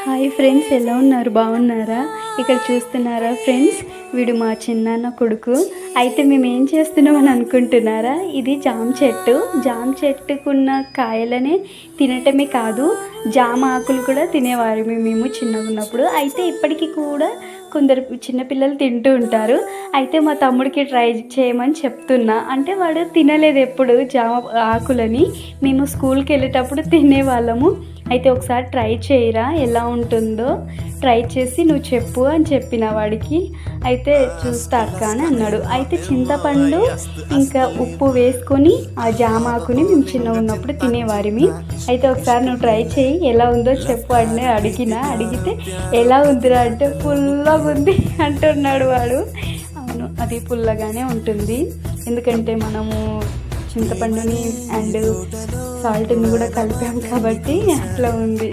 Hi friends, ఎలా ఉన్నారు? బాగున్నారా? ఇక్కడ చూస్తున్నారా ఫ్రెండ్స్, వీడు మా చిన్నాన్న కొడుకు. అయితే మేము ఏం చేస్తున్నామని అనుకుంటున్నారా? ఇది జామ చెట్టుకున్న కాయలనే తినటమే కాదు, జామ ఆకులు కూడా తినేవారు మేము చిన్నగా ఉన్నప్పుడు. అయితే ఇప్పటికీ కూడా కొందరు చిన్నపిల్లలు తింటూ ఉంటారు. అయితే మా తమ్ముడికి ట్రై చేయమని చెప్తున్నా, అంటే వాడు తినలేదు ఎప్పుడు జామ ఆకులని. మేము స్కూల్కి వెళ్ళేటప్పుడు తినేవాళ్ళము. అయితే ఒకసారి ట్రై చేయరా, ఎలా ఉంటుందో ట్రై చేసి నువ్వు చెప్పు అని చెప్పిన వాడికి. అయితే చూస్తా అక్క అని అన్నాడు. అయితే చింతపండు ఇంకా ఉప్పు వేసుకొని ఆ జామాకుని మేము చిన్నగా ఉన్నప్పుడు తినేవారిమి. అయితే ఒకసారి నువ్వు ట్రై చేయి, ఎలా ఉందో చెప్పు అని అడిగితే ఎలా ఉందిరా అంటే పుల్లగా ఉంది అంటున్నాడు వాడు. అవును, అది పుల్లగానే ఉంటుంది, ఎందుకంటే మనము చింతపండుని అండ్ సాల్ట్ని కూడా కలిపాం కాబట్టి అట్లా ఉంది.